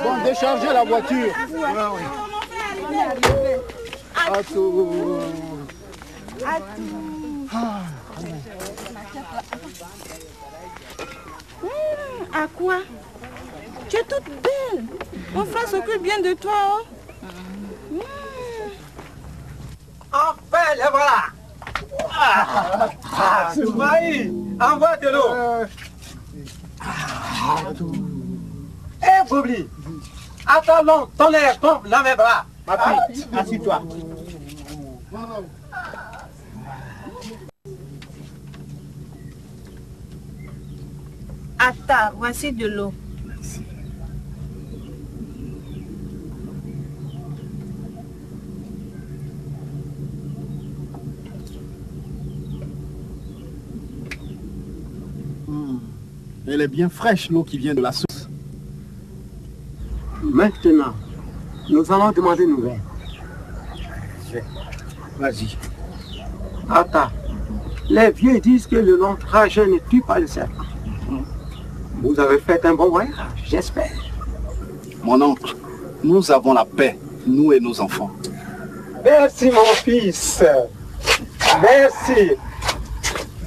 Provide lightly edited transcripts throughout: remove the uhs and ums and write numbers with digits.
Bon, déchargez la voiture. À quoi? Tu es toute belle. Mon frère s'occupe bien de toi. Enfin, les voilà. Maï, envoie de l'eau. Eh, Bobli, attends, ton air tombe dans mes bras. Ma fille, assis-toi. Attends, voici de l'eau. Merci. Elle est bien fraîche, l'eau qui vient de la source. Maintenant, nous allons demander une nouvelle. Vas-y. Attends, les vieux disent que le long trajet ne tue pas le serpent. Vous avez fait un bon voyage, j'espère. Mon oncle, nous avons la paix, nous et nos enfants. Merci mon fils. Merci.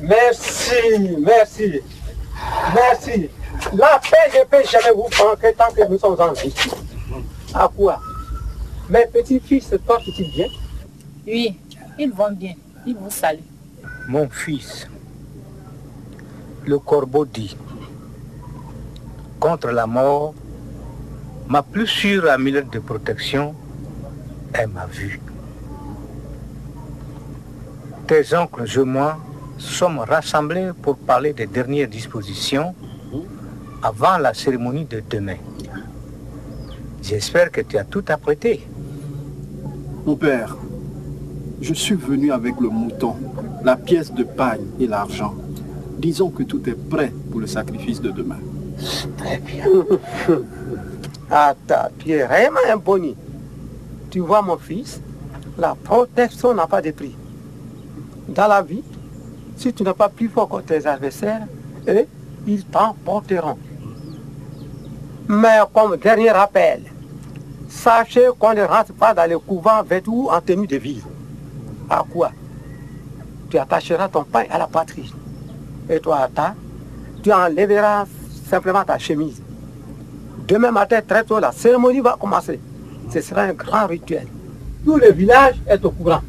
Merci, merci. Merci. La paix ne peut jamais vous manquer tant que nous sommes en vie. À quoi? Mes petits-fils se portent-ils bien? Oui, ils vont bien. Ils vous saluent. Mon fils, le corbeau dit, contre la mort, ma plus sûre amulette de protection est ma vue. Tes oncles et moi sommes rassemblés pour parler des dernières dispositions avant la cérémonie de demain. J'espère que tu as tout apprêté. Mon père, je suis venu avec le mouton, la pièce de paille et l'argent. Disons que tout est prêt pour le sacrifice de demain. Très bien. Attends, tu es vraiment un boni. Tu vois mon fils, la protection n'a pas de prix. Dans la vie, si tu n'es pas plus fort que tes adversaires, eux, ils t'emporteront. Mais comme dernier rappel, sachez qu'on ne rentre pas dans le couvent vêtu en tenue de ville. À quoi? Tu attacheras ton pain à la poitrine. Et toi, Atta, tu enlèveras simplement ta chemise. Demain matin, très tôt, la cérémonie va commencer. Ce sera un grand rituel. Tout le village est au courant.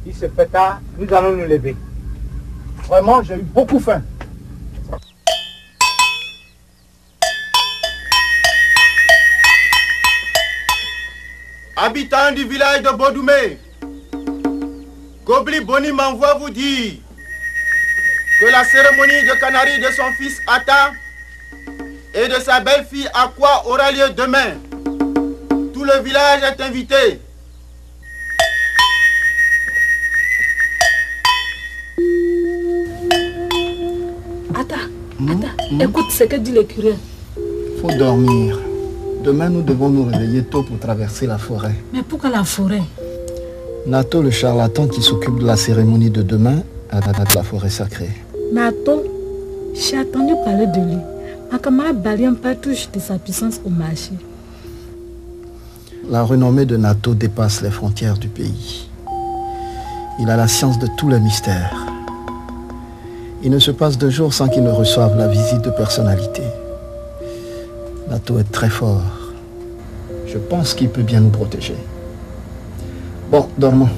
Il se fait tard, nous allons nous lever. Vraiment, j'ai eu beaucoup faim. Habitants du village de Bodoumé, Gobli Boni m'envoie vous dire que la cérémonie de Canari de son fils Atta et de sa belle-fille Aqua aura lieu demain. Tout le village est invité. Écoute ce que dit le curé. Faut dormir. Demain, nous devons nous réveiller tôt pour traverser la forêt. Mais pourquoi la forêt? Nato, le charlatan qui s'occupe de la cérémonie de demain, a de la forêt sacrée. Nato, j'ai entendu parler de lui. Ma camarade Balian touche de sa puissance au marché. La renommée de Nato dépasse les frontières du pays. Il a la science de tous les mystères. Il ne se passe 2 jours sans qu'il ne reçoive la visite de personnalités. Nato est très fort. Je pense qu'il peut bien nous protéger. Bon, dormons.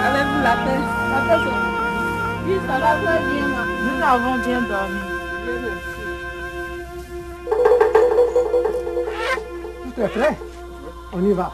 Avez-vous la paix? Oui, ça va très bien. Nous avons bien dormi. Tout est prêt? On y va.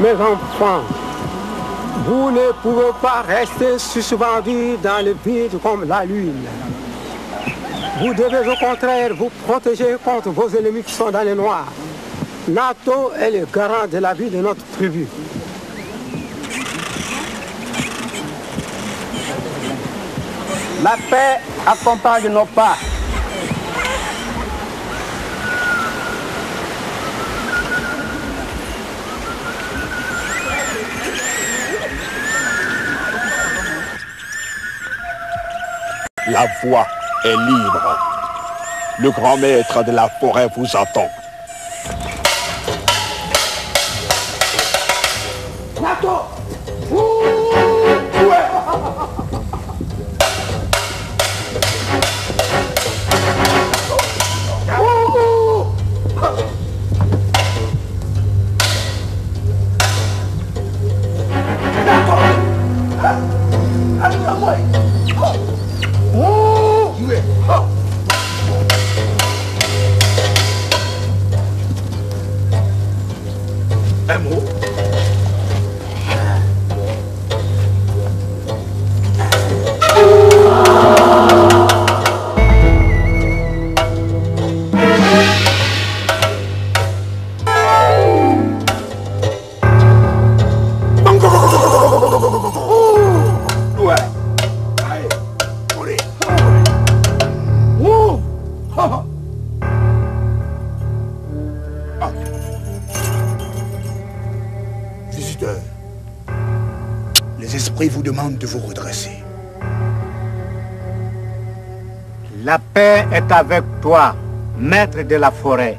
Mes enfants, vous ne pouvez pas rester suspendus dans le vide comme la lune. Vous devez au contraire vous protéger contre vos ennemis qui sont dans les noirs. Nato est le garant de la vie de notre tribu. La paix accompagne nos pas. La voie est libre. Le grand maître de la forêt vous attend. Nato! Un mot. Visiteurs, les esprits vous demandent de vous redresser. La paix est avec toi, maître de la forêt.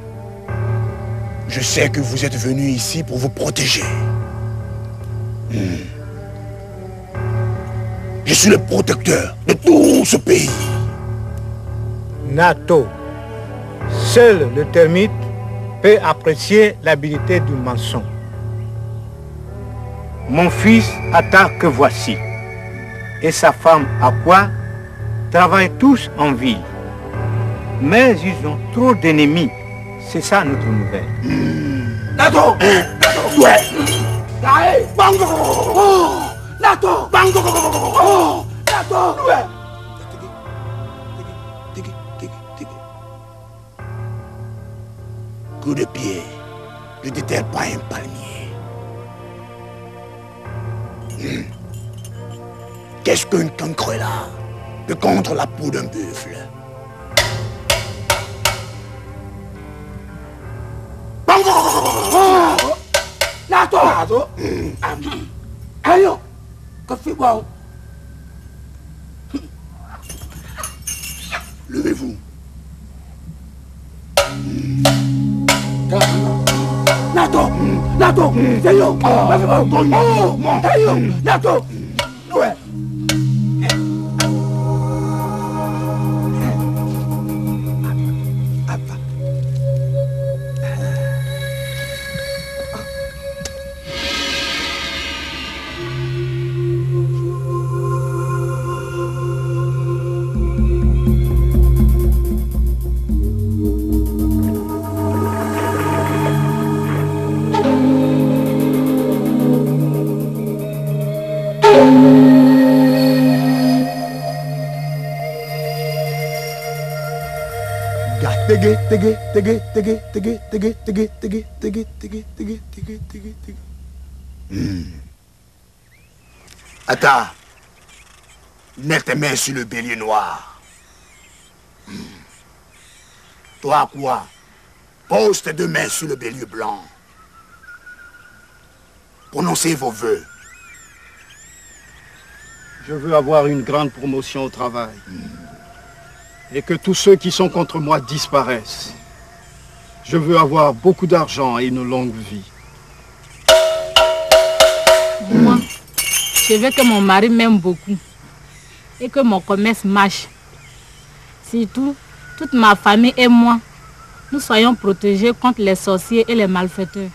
Je sais que vous êtes venu ici pour vous protéger. Je suis le protecteur de tout ce pays. Nato, seul le termite peut apprécier l'habileté du maçon. Mon fils Ata que voici, et sa femme Aqua travaillent tous en ville. Mais ils ont trop d'ennemis. C'est ça notre nouvelle. Nato! Ouais! Bango! Nato! Bango! Nato! Ouais! Coup de pied ne déterre pas un palmier. Qu'est-ce qu'un cancre là de contre la peau d'un buffle? Nato! Ayo! Kofi-Wow! Levez-vous. Nato! Nato! Ayo! Ayo! Nato! Ouais! Attends, mets tes mains sur le bélier noir. Toi, quoi? Pose tes deux mains sur le bélier blanc. Prononcez vos vœux. Je veux avoir une grande promotion au travail. Et que tous ceux qui sont contre moi disparaissent. Je veux avoir beaucoup d'argent et une longue vie. Moi, je veux que mon mari m'aime beaucoup et que mon commerce marche. Surtout, toute ma famille et moi, nous soyons protégés contre les sorciers et les malfaiteurs.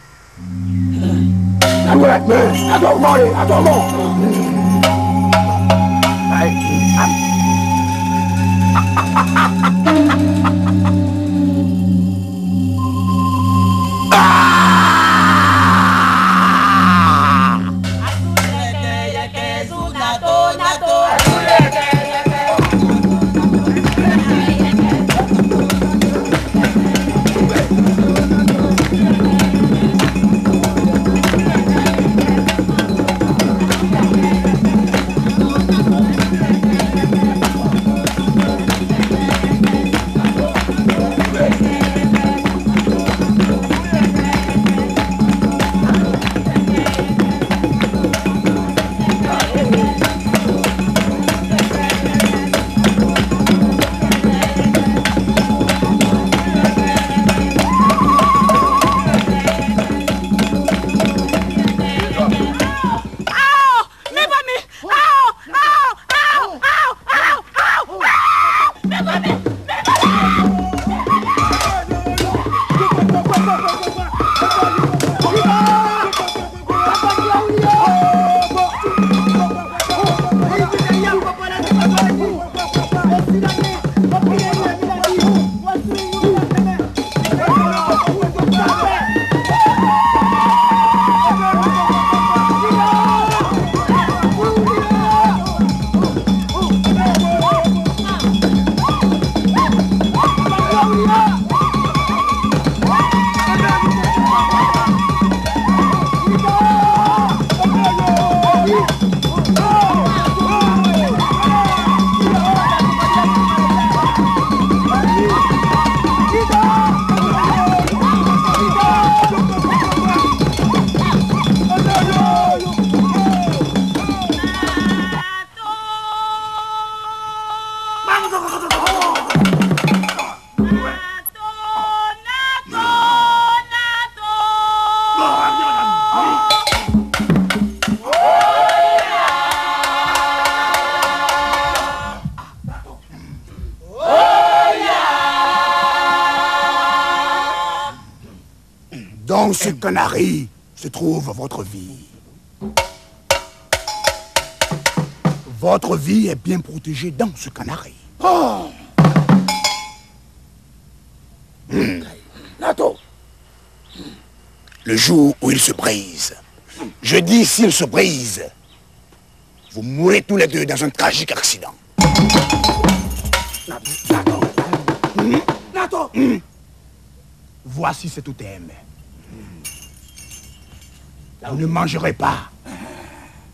Dans ce canari se trouve votre vie. Votre vie est bien protégée dans ce canari. Oh. Nato. Le jour où il se brise, je dis s'il se brise, vous mourrez tous les deux dans un tragique accident. Nato. Nato. Voici ce totem. Vous ne mangerez pas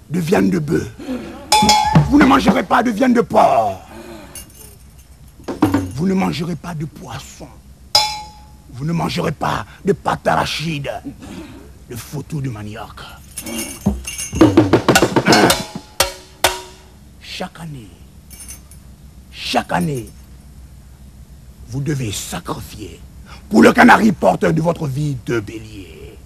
de viande de bœuf. Vous ne mangerez pas de viande de porc. Vous ne mangerez pas de poisson. Vous ne mangerez pas de pâte arachide, de photos de manioc. Chaque année, vous devez sacrifier pour le canari porteur de votre vie 2 béliers.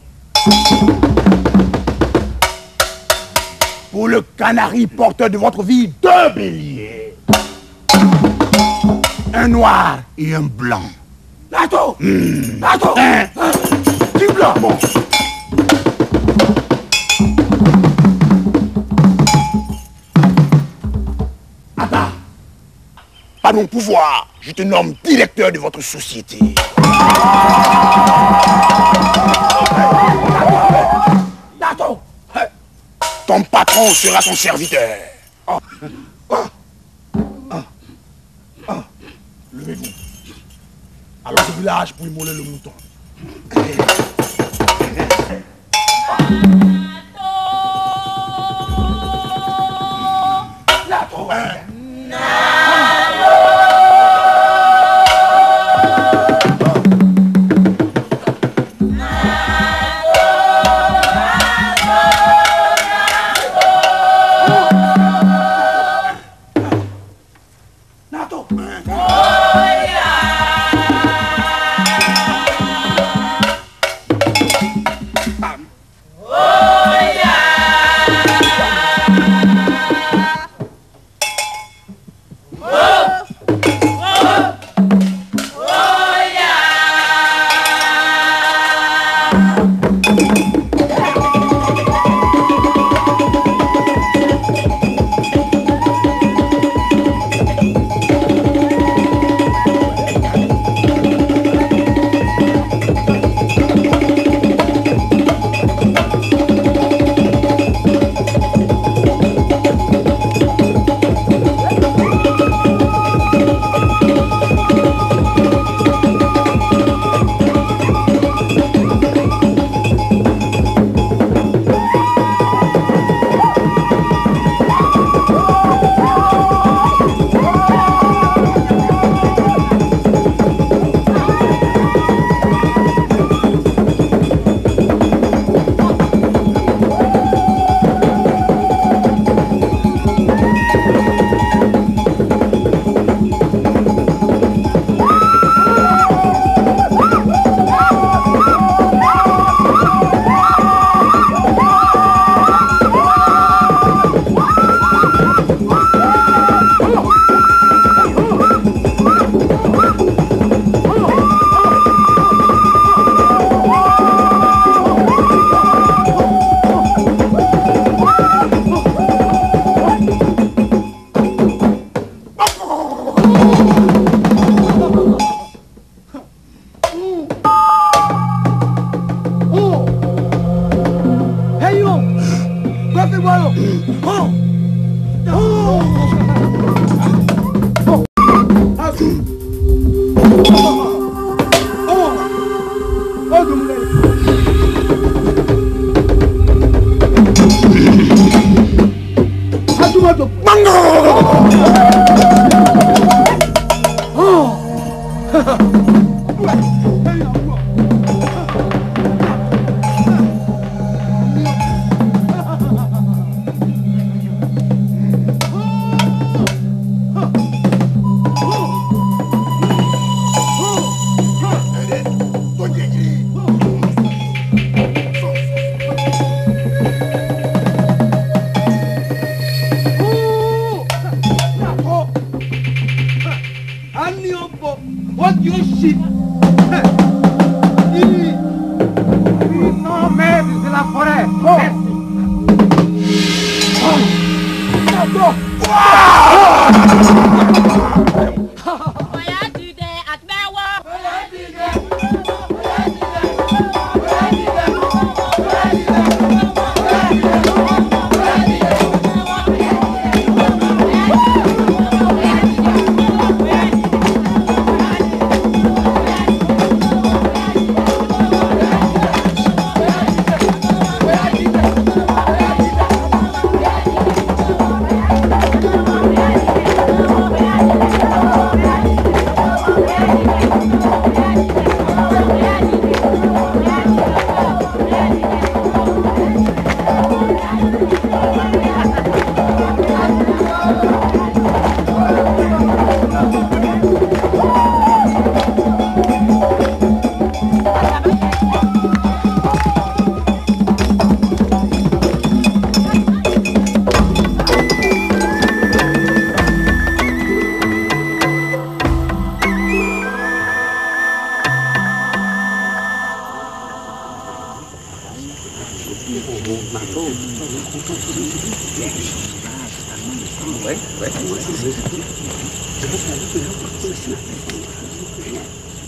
Pour le canari porteur de votre vie 2 béliers. Un noir et un blanc. Nato. Nato. Du blanc. Bon. Attends. Par mon pouvoir, je te nomme directeur de votre société. Nato. Ton patron sera ton serviteur. Levez-vous. Allons au village pour immoler le mouton. Nato.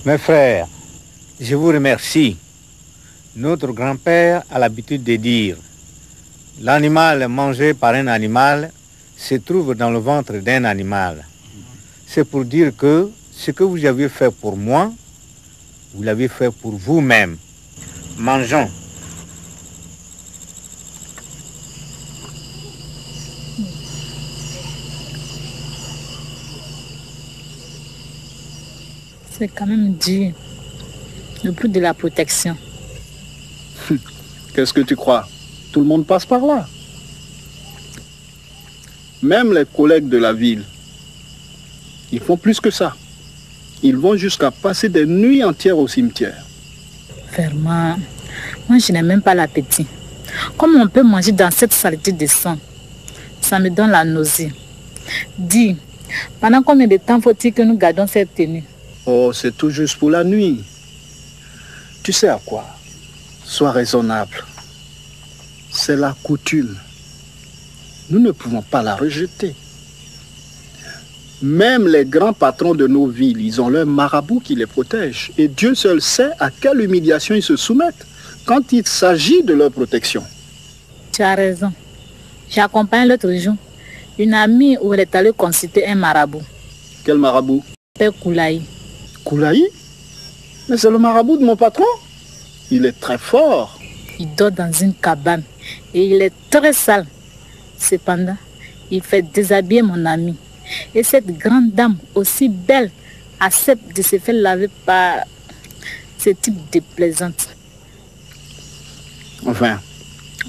Mes frères, je vous remercie. Notre grand-père a l'habitude de dire « L'animal mangé par un animal se trouve dans le ventre d'un animal ». C'est pour dire que ce que vous avez fait pour moi, vous l'avez fait pour vous-même. Mangeons. C'est quand même dur. Le prix de la protection. Qu'est-ce que tu crois? Tout le monde passe par là. Même les collègues de la ville, ils font plus que ça. Ils vont jusqu'à passer des nuits entières au cimetière. Vraiment, moi je n'ai même pas l'appétit. Comment on peut manger dans cette saleté de sang? Ça me donne la nausée. Dis, pendant combien de temps faut-il que nous gardons cette tenue? Oh, c'est tout juste pour la nuit. Tu sais à quoi? Sois raisonnable. C'est la coutume. Nous ne pouvons pas la rejeter. Même les grands patrons de nos villes, ils ont leur marabout qui les protège. Et Dieu seul sait à quelle humiliation ils se soumettent quand il s'agit de leur protection. Tu as raison. J'ai accompagné l'autre jour une amie où elle est allée consulter un marabout. Quel marabout? Père Koulaï. Koulaï? Mais c'est le marabout de mon patron. Il est très fort. Il dort dans une cabane et il est très sale. Cependant, il fait déshabiller mon ami. Et cette grande dame, aussi belle, accepte de se faire laver par ce type de plaisante. Enfin,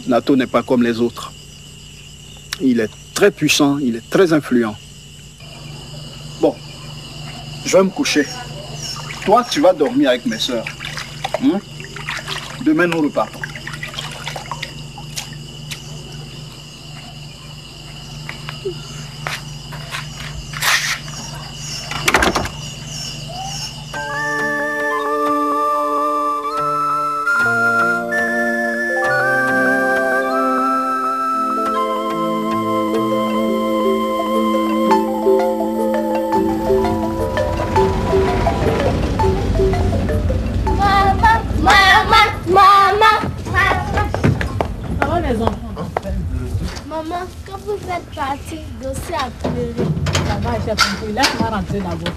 Nato n'est pas comme les autres. Il est très puissant, il est très influent. Bon, je vais me coucher. Toi, tu vas dormir avec mes sœurs. Demain, nous repartons. Maman, quand vous êtes parti, dossier à pleurer. Ça va, chef, laisse-moi rentrer d'abord.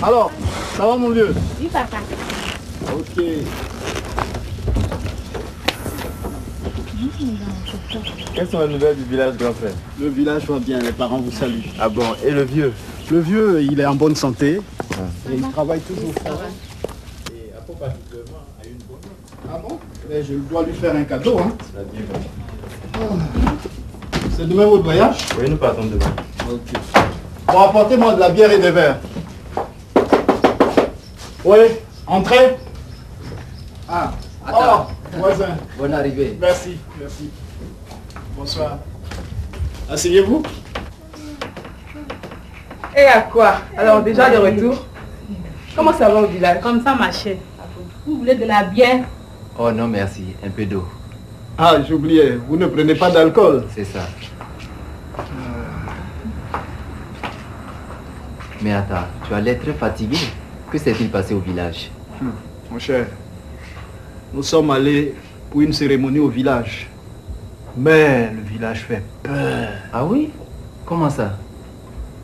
Alors, ça va mon vieux? Oui, papa. Ok. Quelles sont les nouvelles du village, grand frère? Le village va bien, les parents vous saluent. Ah bon, et le vieux? Le vieux, il est en bonne santé. Et il travaille toujours fort. Et à propos particulièrement à une bonne. Ah bon? Mais je dois lui faire un cadeau, hein? C'est demain votre voyage? Oui, nous partons demain. Ok. Bon, apportez-moi de la bière et des verres. Oui, entrez. Ah, attends. Oh, voisin. Bonne arrivée. Merci, merci. Bonsoir. Asseyez-vous. Et à quoi? Alors déjà de retour. Comment ça va au village? Comme ça, ma chère. Vous voulez de la bière? Oh non, merci. Un peu d'eau. Ah, j'oubliais. Vous ne prenez pas d'alcool? C'est ça. Mais attends, tu as l'air très fatigué. Que s'est-il passé au village? Mon cher, nous sommes allés pour une cérémonie au village. Mais le village fait peur. Ah oui? Comment ça?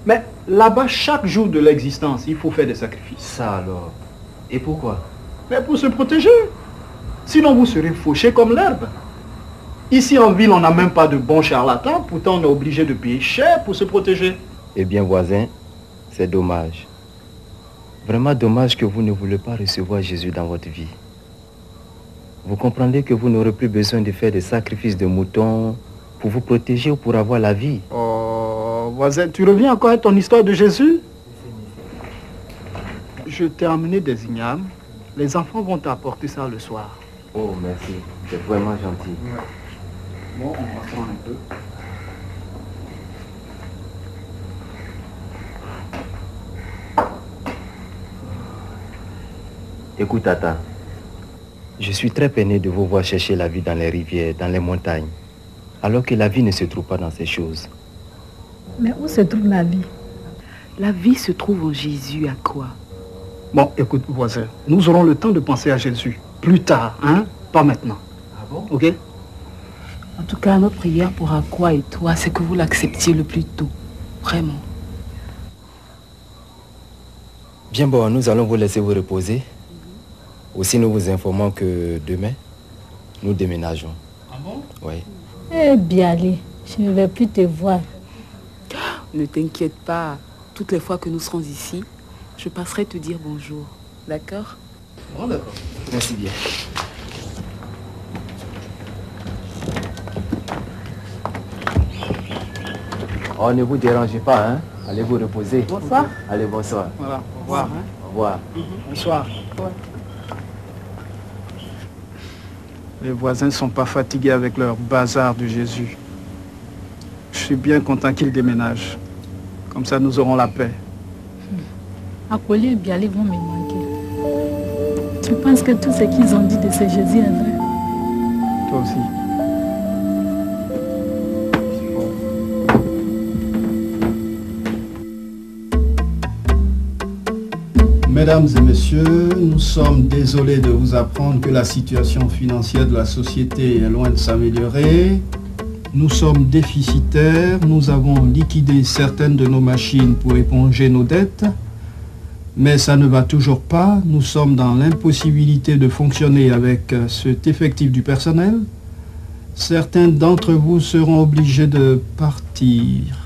Mais là-bas, chaque jour de l'existence, il faut faire des sacrifices. Ça alors? Et pourquoi? Mais pour se protéger. Sinon, vous serez fauchés comme l'herbe. Ici en ville, on n'a même pas de bons charlatans. Pourtant, on est obligé de payer cher pour se protéger. Eh bien, voisin, c'est dommage. Vraiment dommage que vous ne voulez pas recevoir Jésus dans votre vie. Vous comprendrez que vous n'aurez plus besoin de faire des sacrifices de moutons pour vous protéger ou pour avoir la vie. Oh, voisin, tu reviens encore à ton histoire de Jésus? Je t'ai amené des ignames. Les enfants vont t'apporter ça le soir. Oh, merci. C'est vraiment gentil. Ouais. Bon, on va prendre un peu. Écoute, Tata. Je suis très peiné de vous voir chercher la vie dans les rivières, dans les montagnes, alors que la vie ne se trouve pas dans ces choses. Mais où se trouve la vie? La vie se trouve en Jésus, à quoi? Bon, écoute, voisin, nous aurons le temps de penser à Jésus. Plus tard, hein? Pas maintenant. Ah bon? Ok? En tout cas, notre prière pour Aqua et toi, c'est que vous l'acceptiez le plus tôt. Vraiment. Bien bon, nous allons vous laisser vous reposer. Aussi, nous vous informons que demain, nous déménageons. Ah bon? Oui. Eh bien, allez, je ne vais plus te voir. Ne t'inquiète pas. Toutes les fois que nous serons ici, je passerai te dire bonjour. D'accord? Bon, d'accord. Merci bien. Oh, ne vous dérangez pas, hein. Allez vous reposer. Bonsoir. Allez, bonsoir. Voilà, au revoir. Hein. Au revoir. Bonsoir. Ouais. Les voisins ne sont pas fatigués avec leur bazar de Jésus. Je suis bien content qu'ils déménagent. Comme ça, nous aurons la paix. Akoli et Bialé vont me manquer. Tu penses que tout ce qu'ils ont dit de ce Jésus est vrai? Toi aussi. Mesdames et messieurs, nous sommes désolés de vous apprendre que la situation financière de la société est loin de s'améliorer. Nous sommes déficitaires, nous avons liquidé certaines de nos machines pour éponger nos dettes, mais ça ne va toujours pas. Nous sommes dans l'impossibilité de fonctionner avec cet effectif du personnel. Certains d'entre vous seront obligés de partir.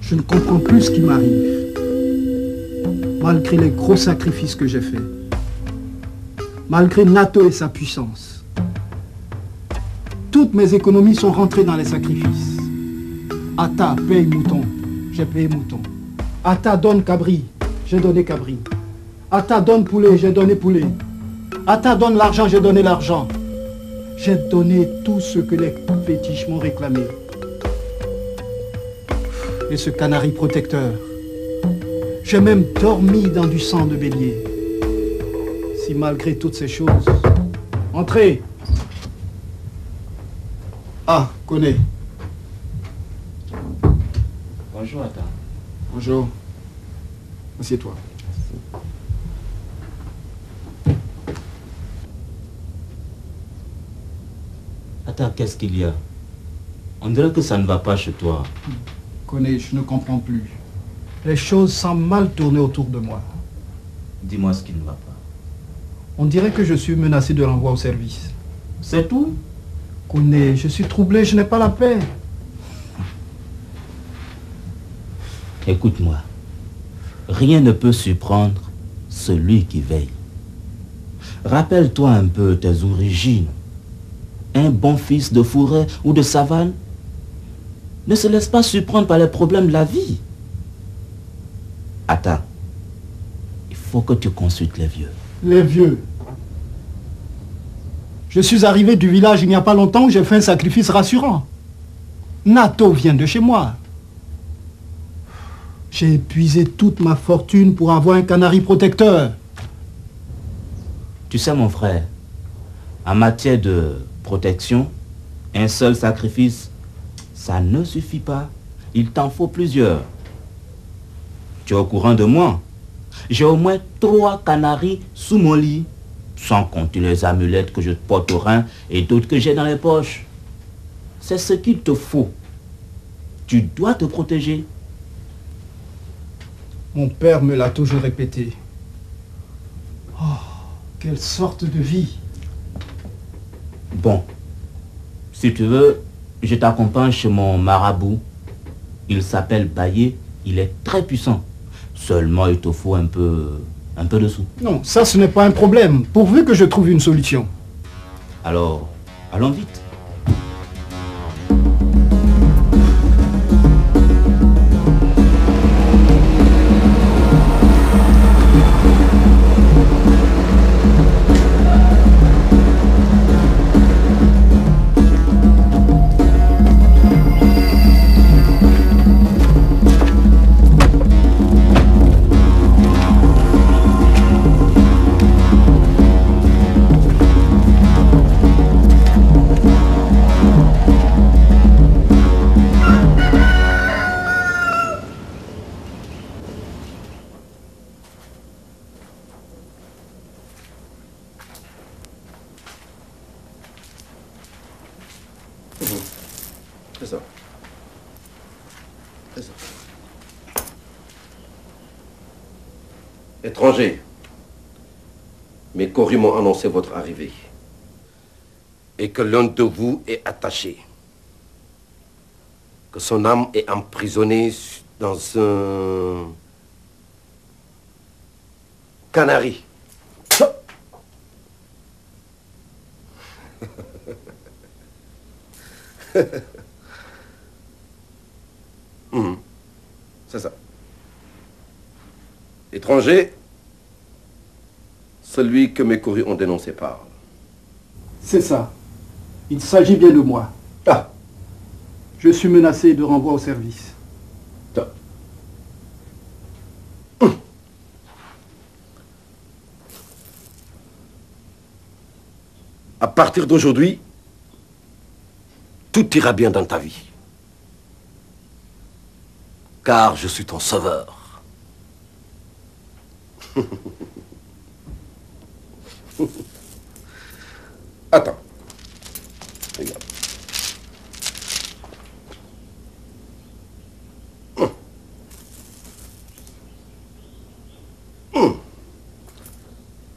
Je ne comprends plus ce qui m'arrive. Malgré les gros sacrifices que j'ai faits. Malgré Nato et sa puissance. Toutes mes économies sont rentrées dans les sacrifices. Atta paye mouton, j'ai payé mouton. Atta donne cabri, j'ai donné cabri. Atta donne poulet, j'ai donné poulet. Atta donne l'argent, j'ai donné l'argent. J'ai donné tout ce que les fétiches m'ont réclamé. Et ce canari protecteur. J'ai même dormi dans du sang de bélier. Si malgré toutes ces choses... Entrez. Ah, connais. Bonjour, Atta. Bonjour. Assieds-toi. Attends, qu'est-ce qu'il y a? On dirait que ça ne va pas chez toi. Connais, je ne comprends plus. Les choses semblent mal tourner autour de moi. Dis-moi ce qui ne va pas. On dirait que je suis menacé de renvoi au service. C'est tout? Connais, je suis troublé, je n'ai pas la paix. Écoute-moi. Rien ne peut surprendre celui qui veille. Rappelle-toi un peu tes origines. Un bon fils de forêt ou de savane ne se laisse pas surprendre par les problèmes de la vie. Attends. Il faut que tu consultes les vieux. Les vieux. Je suis arrivé du village il n'y a pas longtemps où j'ai fait un sacrifice rassurant. Nato vient de chez moi. J'ai épuisé toute ma fortune pour avoir un canari protecteur. Tu sais mon frère, en matière de protection, un seul sacrifice, ça ne suffit pas. Il t'en faut plusieurs. Tu es au courant de moi? J'ai au moins 3 canaris sous mon lit, sans compter les amulettes que je porte au rein et d'autres que j'ai dans les poches. C'est ce qu'il te faut. Tu dois te protéger. Mon père me l'a toujours répété. Oh, quelle sorte de vie! Bon, si tu veux, je t'accompagne chez mon marabout. Il s'appelle Baye, il est très puissant. Seulement, il te faut un peu de sous. Non, ça ce n'est pas un problème, pourvu que je trouve une solution. Alors, allons vite. C'est ça. Étranger, mes courriers m'ont annoncé votre arrivée et que l'un de vous est attaché, que son âme est emprisonnée dans un canari. C'est ça. Étranger, celui que mes courriers ont dénoncé parle. C'est ça. Il s'agit bien de moi. Ah. Je suis menacé de renvoi au service. À partir d'aujourd'hui, tout ira bien dans ta vie. Car je suis ton sauveur. Attends. Regarde.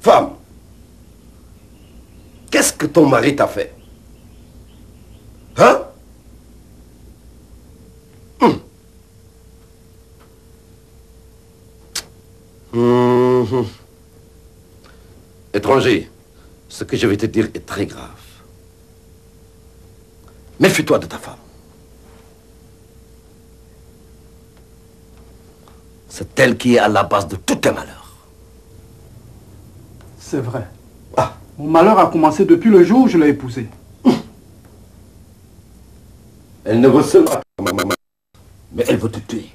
Femme, qu'est-ce que ton mari t'a fait? Hein? Étranger, ce que je vais te dire est très grave. Méfie-toi de ta femme. C'est elle qui est à la base de tous tes malheurs. C'est vrai. Mon malheur a commencé depuis le jour où je l'ai épousée. Elle ne veut seulement pas, mais elle veut te tuer.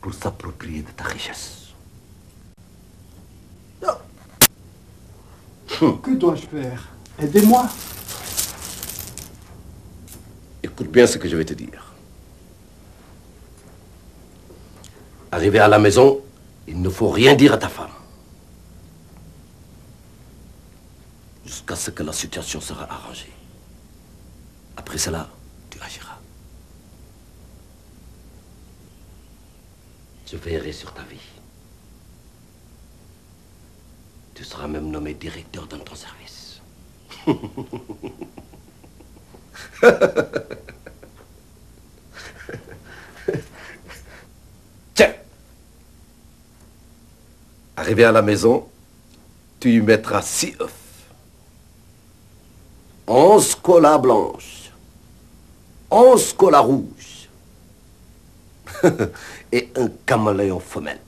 Pour s'approprier de ta richesse. Que dois-je faire? Aidez-moi. Écoute bien ce que je vais te dire. Arrivé à la maison, il ne faut rien dire à ta femme. Jusqu'à ce que la situation sera arrangée. Après cela, tu agiras. Je veillerai sur ta vie. Tu seras même nommé directeur dans ton service. Tiens. Arrivé à la maison, tu y mettras 6 œufs, 11 colas blanches, 11 colas rouges et un caméléon femelle.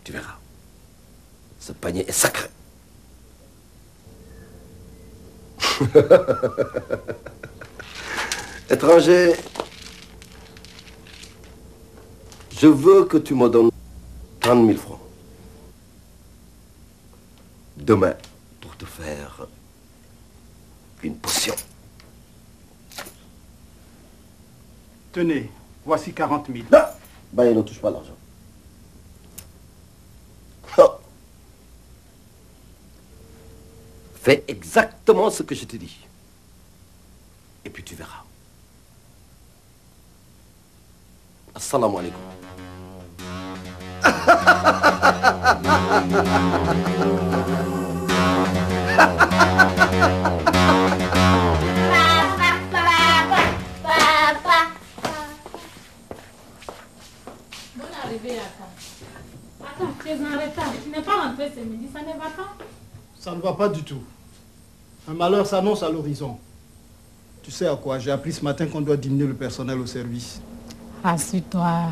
Tu verras. Ce panier est sacré. Étranger, je veux que tu me donnes 30 000 francs. Demain, pour te faire une potion. Tenez, voici 40 000. Non, ben, il ne touche pas l'argent. Fais exactement ce que je te dis. Et puis tu verras. Assalamu alaikum. Bonne arrivée, Attends. Attends, tu es en retard. Tu n'es pas rentré ce midi, ça ne va pas? Ça ne va pas du tout. Un malheur s'annonce à l'horizon. Tu sais à quoi? J'ai appris ce matin qu'on doit diminuer le personnel au service. Rassure-toi.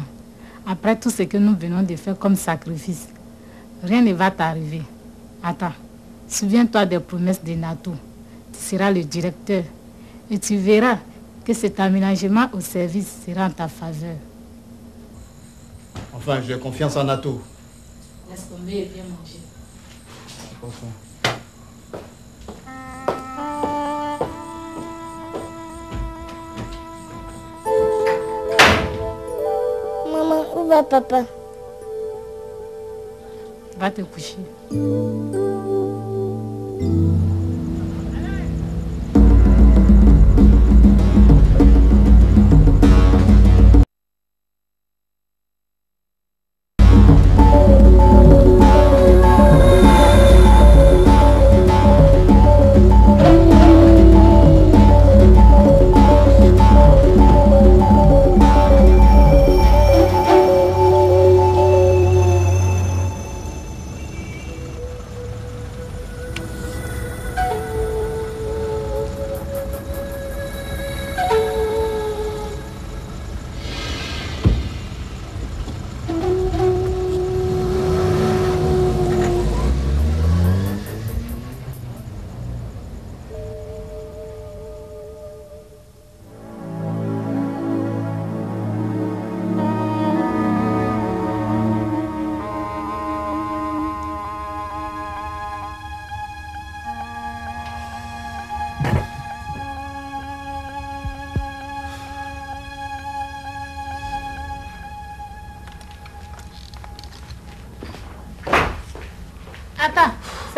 Après tout ce que nous venons de faire comme sacrifice, rien ne va t'arriver. Attends, souviens-toi des promesses de Nato. Tu seras le directeur et tu verras que cet aménagement au service sera en ta faveur. Enfin, j'ai confiance en Nato. Laisse tomber et viens manger. Maman, où va papa? Va te coucher.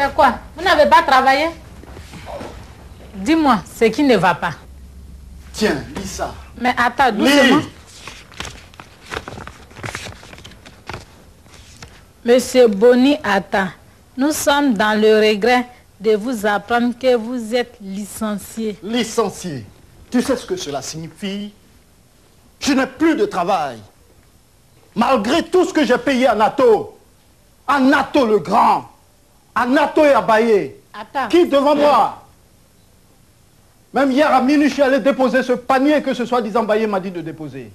C'est quoi? Vous n'avez pas travaillé? Dis-moi, ce qui ne va pas. Tiens, lis ça. Mais attends, doucement. Monsieur Boni Atta, nous sommes dans le regret de vous apprendre que vous êtes licencié. Licencié? Tu sais ce que cela signifie? Je n'ai plus de travail. Malgré tout ce que j'ai payé à Nato. À Nato le grand. À Nato et à Baye. Attends. Qui devant moi? Même hier à minuit, je suis allé déposer ce panier que ce soi-disant Baye m'a dit de déposer.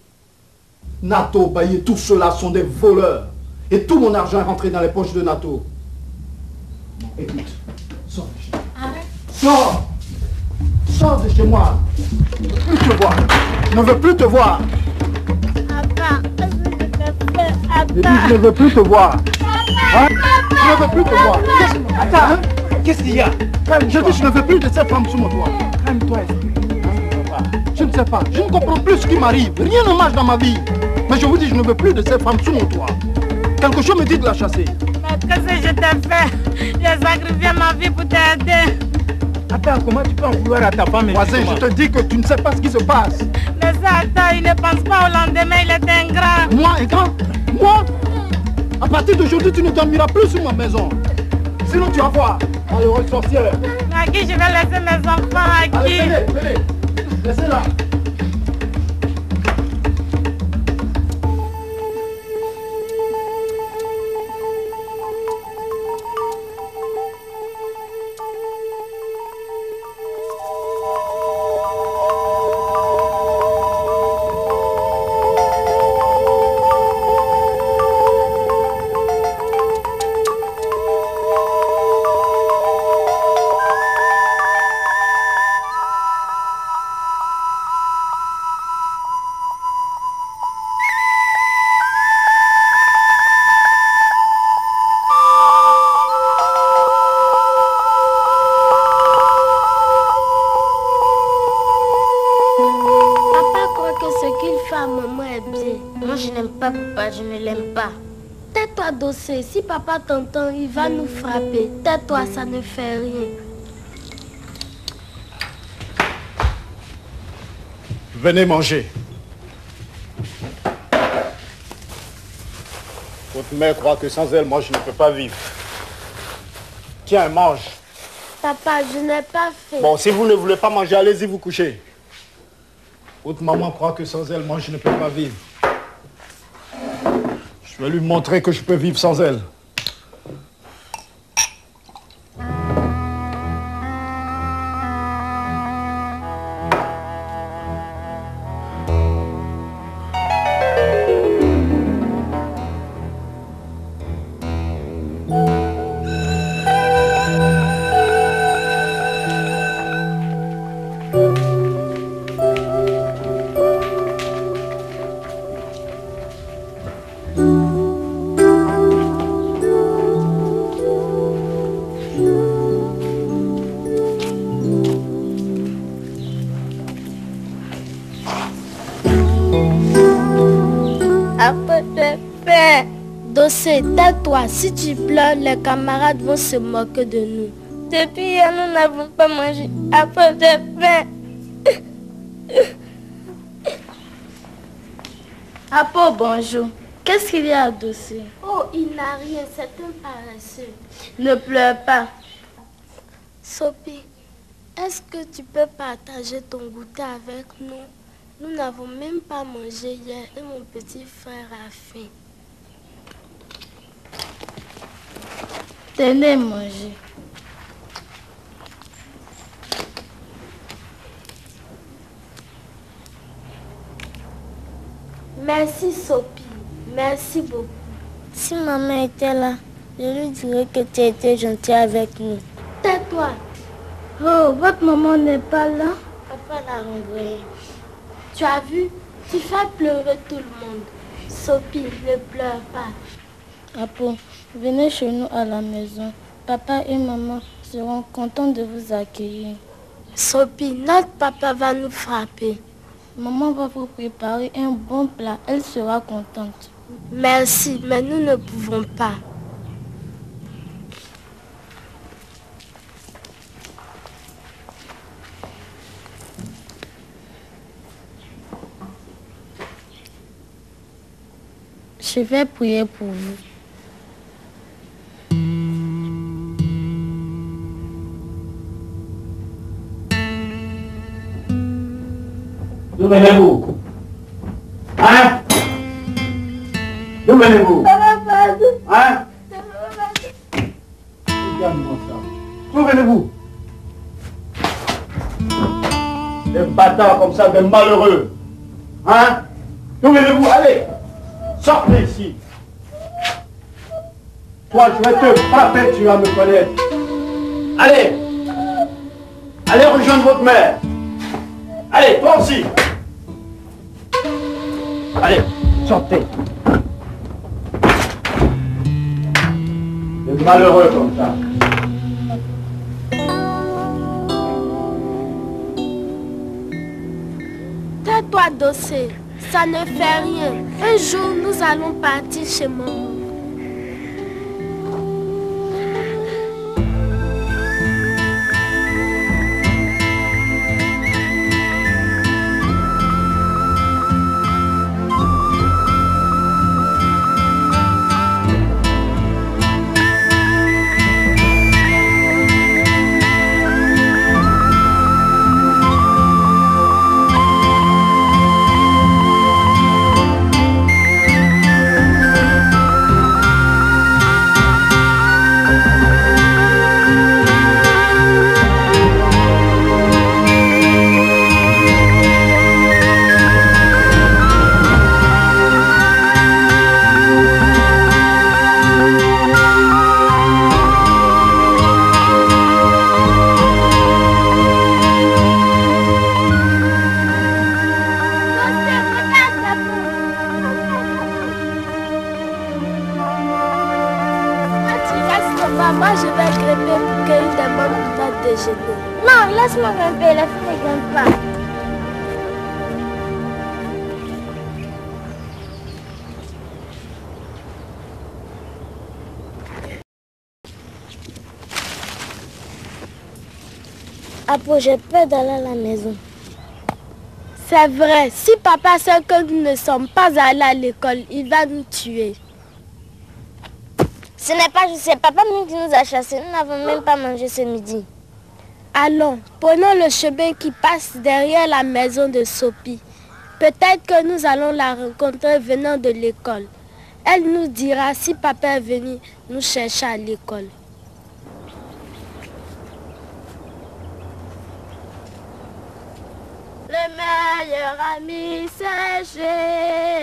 Nato, Baye, tous ceux-là sont des voleurs. Et tout mon argent est rentré dans les poches de Nato. Bon, écoute, sors de chez moi. Arrête. Sors. Sors de chez moi. Je ne veux plus te voir. Je ne veux plus te voir. Je ne veux plus te voir. Hein? Je ne veux plus te voir. Attends, qu'est-ce qu'il y a? Je dis, je ne veux plus de cette femme sous mon toit. Calme-toi, je ne sais pas. Je ne comprends plus ce qui m'arrive. Rien ne marche dans ma vie. Mais je vous dis, je ne veux plus de cette femme sous mon toit. Quelque chose me dit de la chasser. Mais qu'est-ce que je t'ai fait? J'ai sacrifié ma vie pour t'aider. Attends, comment tu peux en vouloir à ta femme? Voisin, je te dis que tu ne sais pas ce qui se passe. Mais ça, attends, il ne pense pas au lendemain, il est ingrat. Moi, ingrat? Moi? À partir d'aujourd'hui, tu ne dormiras plus sur ma maison. Sinon, tu vas voir. Malheureuse sorcière. À qui je vais laisser mes enfants? À qui? Allez, venez. Laissez-la. Je ne l'aime pas. Tais-toi, Dossé. Si papa t'entend, il va nous frapper. Tais-toi, ça ne fait rien. Venez manger. Votre mère croit que sans elle, moi, je ne peux pas vivre. Tiens, mange. Papa, je n'ai pas faim. Bon, si vous ne voulez pas manger, allez-y vous coucher. Votre maman croit que sans elle, moi, je ne peux pas vivre. Je vais lui montrer que je peux vivre sans elle. Dossé, tais-toi. Si tu pleures, les camarades vont se moquer de nous. Depuis hier, nous n'avons pas mangé à cause de faim. Apo, bonjour. Qu'est-ce qu'il y a, Dossé? Oh, il n'a rien, c'est un paresseux. Ne pleure pas. Sophie, est-ce que tu peux partager ton goûter avec nous? Nous n'avons même pas mangé hier et mon petit frère a faim. Tenez, manger. Merci, Sophie. Merci beaucoup. Si maman était là, je lui dirais que tu étais gentille avec nous. Tais-toi. Oh, votre maman n'est pas là. Papa l'a renvoyée. Tu as vu? Tu fais pleurer tout le monde. Sophie, ne pleure pas. Apo, venez chez nous à la maison. Papa et maman seront contents de vous accueillir. Sophie, notre papa va nous frapper. Maman va vous préparer un bon plat. Elle sera contente. Merci, mais nous ne pouvons pas. Je vais prier pour vous. D'où venez-vous? Hein? D'où venez-vous? Hein? Regarde-moi ça. D'où venez-vous? Des bâtards comme ça, des malheureux. Hein? D'où venez-vous? Allez! Sortez ici! Toi, je vais te frapper, tu vas me connaître. Allez! Allez rejoindre votre mère. Allez, toi aussi! Allez, sortez! Des malheureux comme ça. Tais-toi, Dossé. Ça ne fait rien. Un jour, nous allons partir chez maman. Moi, je vais grimper pour cueillir des bonnes patates déjeuner. Non, laisse-moi grimper, la fille ne grimpe pas. Apo, j'ai peur d'aller à la maison. C'est vrai, si papa sait que nous ne sommes pas allés à l'école, il va nous tuer. Ce n'est pas juste, c'est papa qui nous a chassés. Nous n'avons même pas mangé ce midi. Allons, prenons le chemin qui passe derrière la maison de Sophie. Peut-être que nous allons la rencontrer venant de l'école. Elle nous dira si papa est venu nous chercher à l'école. Le meilleur ami, c'est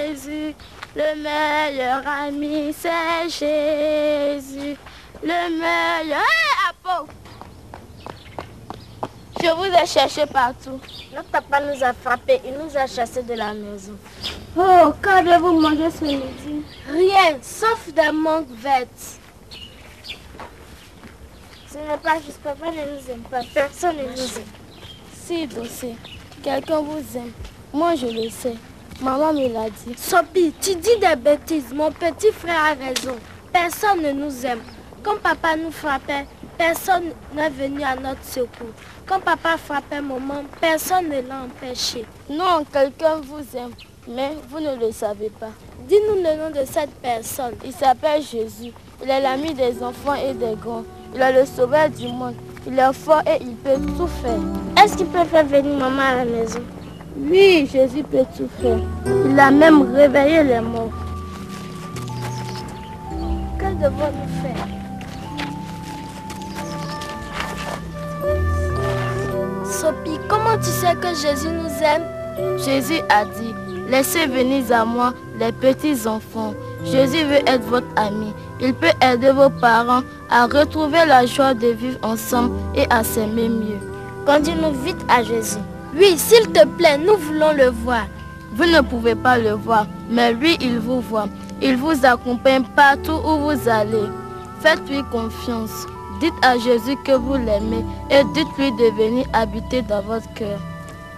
Jésus. Le meilleur ami, c'est Jésus. Le meilleur... Hé, Apo! Je vous ai cherché partout. Notre papa nous a frappés. Il nous a chassés de la maison. Oh, qu'avez-vous mangé ce midi? Rien, sauf des mangues vertes. Ce n'est pas juste, papa ne nous aime pas. Personne ne nous aime. Si, Dossé, quelqu'un vous aime. Moi, je le sais. Maman me l'a dit. Sophie, tu dis des bêtises. Mon petit frère a raison. Personne ne nous aime. Quand papa nous frappait, personne n'est venu à notre secours. Quand papa frappait maman, personne ne l'a empêché. Non, quelqu'un vous aime, mais vous ne le savez pas. Dis-nous le nom de cette personne. Il s'appelle Jésus. Il est l'ami des enfants et des grands. Il est le sauveur du monde. Il est fort et il peut tout faire. Est-ce qu'il peut faire venir maman à la maison? Oui, Jésus peut tout faire. Il a même réveillé les morts. Que devons-nous faire? Sophie, comment tu sais que Jésus nous aime? Jésus a dit, laissez venir à moi les petits enfants. Jésus veut être votre ami. Il peut aider vos parents à retrouver la joie de vivre ensemble et à s'aimer mieux. Conduis-nous vite à Jésus. Oui, s'il te plaît, nous voulons le voir. Vous ne pouvez pas le voir, mais lui, il vous voit. Il vous accompagne partout où vous allez. Faites-lui confiance. Dites à Jésus que vous l'aimez et dites-lui de venir habiter dans votre cœur.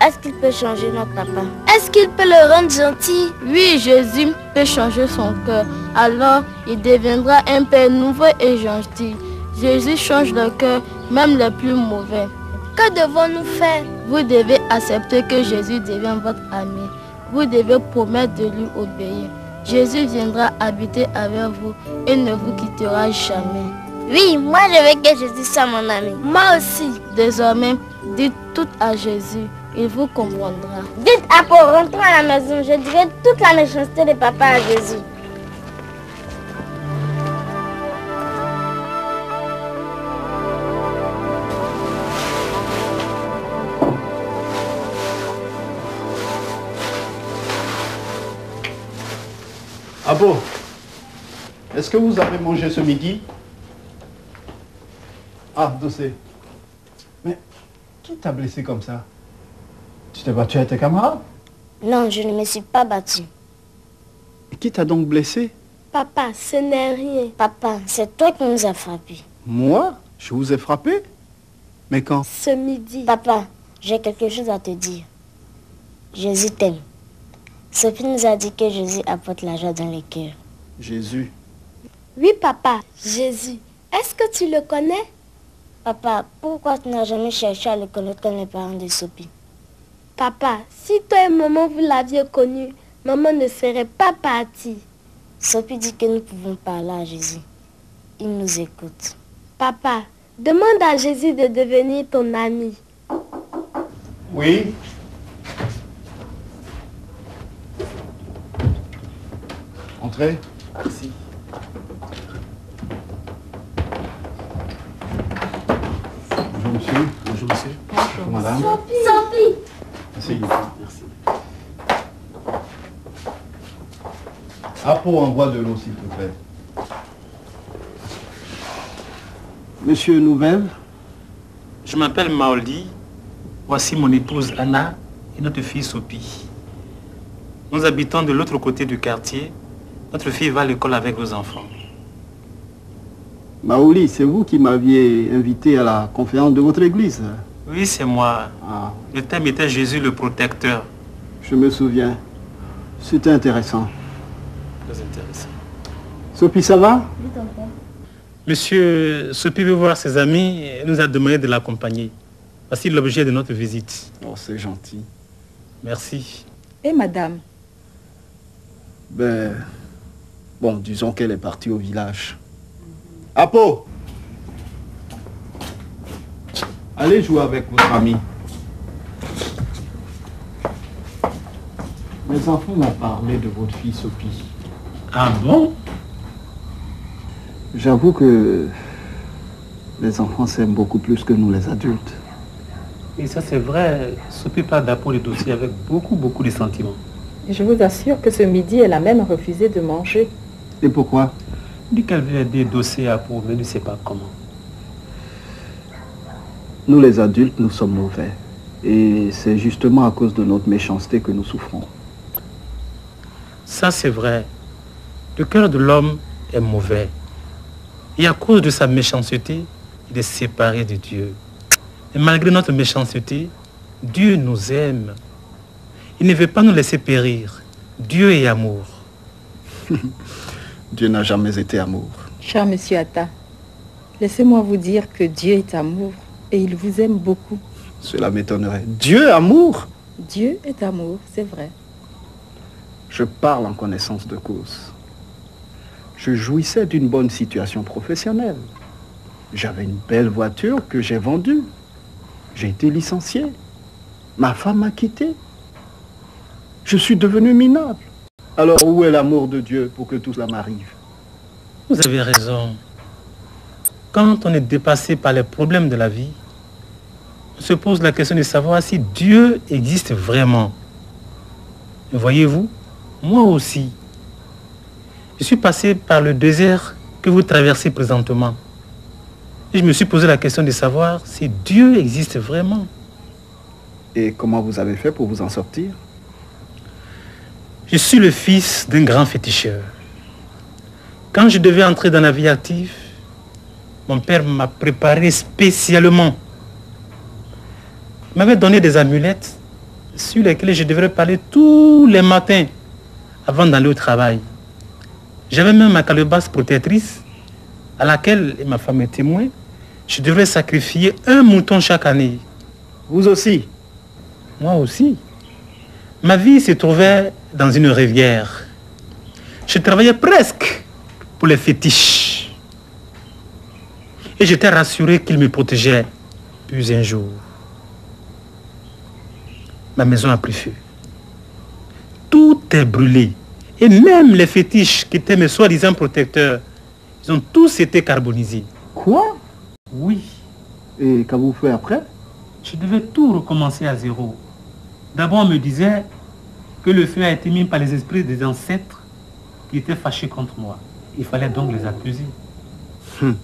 Est-ce qu'il peut changer notre papa? Est-ce qu'il peut le rendre gentil? Oui, Jésus peut changer son cœur. Alors, il deviendra un père nouveau et gentil. Jésus change le cœur, même les plus mauvais. Que devons-nous faire? Vous devez accepter que Jésus devienne votre ami. Vous devez promettre de lui obéir. Jésus viendra habiter avec vous et ne vous quittera jamais. Oui, moi je veux que Jésus soit mon ami. Moi aussi. Désormais, dites tout à Jésus. Il vous comprendra. Dites à Paul, rentrons à la maison. Je dirai toute la méchanceté de papa à Jésus. Abo, est-ce que vous avez mangé ce midi? Ah, Dossé. Mais qui t'a blessé comme ça? Tu t'es battu avec tes camarades? Non, je ne me suis pas battue. Et qui t'a donc blessé? Papa, ce n'est rien. Papa, c'est toi qui nous as frappés. Moi? Je vous ai frappé? Mais quand? Ce midi. Papa, j'ai quelque chose à te dire. Jésus t'aime. Sophie nous a dit que Jésus apporte la joie dans les cœurs. Jésus? Oui, papa, Jésus. Est-ce que tu le connais? Papa, pourquoi tu n'as jamais cherché à le connaître comme les parents de Sophie? Papa, si toi et maman vous l'aviez connu, maman ne serait pas partie. Sophie dit que nous pouvons parler à Jésus. Il nous écoute. Papa, demande à Jésus de devenir ton ami. Oui? Entrez. Merci. Bonjour monsieur. Bonjour monsieur. Bonjour madame. Sophie. Merci. Merci. Apo, envoie de l'eau s'il te plaît. Monsieur Nouvelle? Je m'appelle Maoli. Voici mon épouse Anna et notre fille Sophie. Nous habitons de l'autre côté du quartier. Notre fille va à l'école avec vos enfants. Maoli, c'est vous qui m'aviez invité à la conférence de votre église? Oui, c'est moi. Ah. Le thème était Jésus le protecteur. Je me souviens. C'était intéressant. Très intéressant. Sophie, ça va? Monsieur Sophie veut voir ses amis et nous a demandé de l'accompagner. Voici l'objet de notre visite. Oh, c'est gentil. Merci. Et madame? Ben, bon, disons qu'elle est partie au village. Apo! Allez jouer avec votre ami. Les enfants m'ont parlé de votre fille Sophie. Ah bon? J'avoue que les enfants s'aiment beaucoup plus que nous les adultes. Et ça c'est vrai, Sophie parle d'Apo le dossier avec beaucoup de sentiments. Et je vous assure que ce midi, elle a même refusé de manger. Et pourquoi? Elle dit qu'elle veut aider Dossé à Apo, mais elle ne sait pas comment. Nous les adultes, nous sommes mauvais. Et c'est justement à cause de notre méchanceté que nous souffrons. Ça c'est vrai. Le cœur de l'homme est mauvais. Et à cause de sa méchanceté, il est séparé de Dieu. Et malgré notre méchanceté, Dieu nous aime. Il ne veut pas nous laisser périr. Dieu est amour. Dieu n'a jamais été amour. Cher monsieur Atta, laissez-moi vous dire que Dieu est amour et il vous aime beaucoup. Cela m'étonnerait. Dieu amour? Dieu est amour, c'est vrai. Je parle en connaissance de cause. Je jouissais d'une bonne situation professionnelle. J'avais une belle voiture que j'ai vendue. J'ai été licencié. Ma femme m'a quitté. Je suis devenu minable. Alors où est l'amour de Dieu pour que tout cela m'arrive? Vous avez raison. Quand on est dépassé par les problèmes de la vie, on se pose la question de savoir si Dieu existe vraiment. Et voyez-vous, moi aussi, je suis passé par le désert que vous traversez présentement. Et je me suis posé la question de savoir si Dieu existe vraiment. Et comment vous avez fait pour vous en sortir? Je suis le fils d'un grand féticheur. Quand je devais entrer dans la vie active, mon père m'a préparé spécialement. Il m'avait donné des amulettes sur lesquelles je devrais parler tous les matins avant d'aller au travail. J'avais même ma calebasse protectrice à laquelle, et ma femme est témoin, je devrais sacrifier un mouton chaque année. Vous aussi? Moi aussi. Ma vie se trouvait dans une rivière. travaillais presque pour les fétiches. Et j'étais rassuré qu'il me protégeait. Puis un jour, ma maison a pris feu. Tout est brûlé. Et même les fétiches qui étaient mes soi-disant protecteurs, ils ont tous été carbonisés. Quoi? Oui. Et qu'avez-vous fait après? Je devais tout recommencer à zéro. D'abord, on me disait que le feu a été mis par les esprits des ancêtres qui étaient fâchés contre moi. Il fallait donc les accuser. Les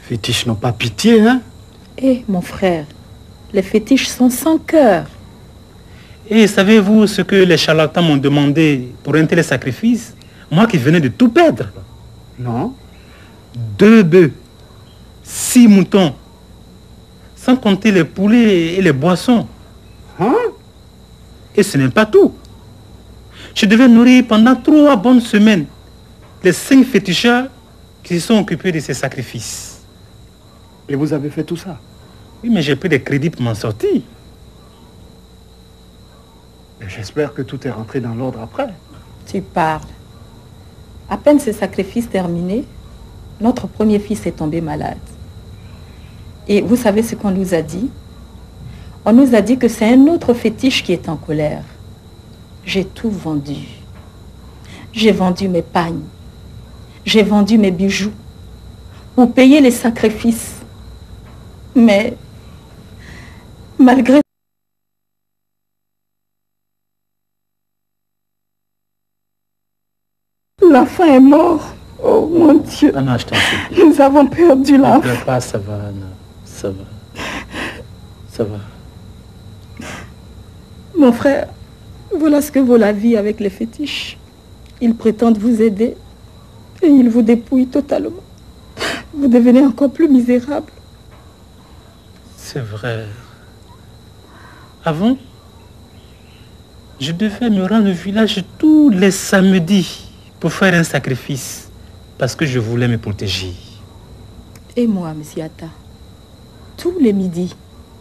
fétiches n'ont pas pitié, hein? Eh, mon frère, les fétiches sont sans cœur. Et savez-vous ce que les charlatans m'ont demandé pour un tel sacrifice? Moi qui venais de tout perdre. Non. 2 bœufs, 6 moutons, sans compter les poulets et les boissons. Hein? Et ce n'est pas tout. Je devais nourrir pendant 3 bonnes semaines les 5 féticheurs qui se sont occupés de ces sacrifices. Et vous avez fait tout ça? Oui, mais j'ai pris des crédits pour m'en sortir. J'espère que tout est rentré dans l'ordre après. Tu parles. À peine ces sacrifices terminés, notre premier fils est tombé malade. Et vous savez ce qu'on nous a dit? On nous a dit que c'est un autre fétiche qui est en colère. J'ai tout vendu. J'ai vendu mes pagnes. J'ai vendu mes bijoux pour payer les sacrifices. Mais, malgré l'enfant est mort. Oh mon Dieu. Anna, je t'en supplie. Nous avons perdu l'enfant. Ne pleure pas, ça va, Anna. Ça va. Ça va. Mon frère, voilà ce que vaut la vie avec les fétiches. Ils prétendent vous aider et ils vous dépouillent totalement. Vous devenez encore plus misérable. C'est vrai. Avant, je devais me rendre au village tous les samedis pour faire un sacrifice parce que je voulais me protéger. Et moi, monsieur Atta, tous les midis,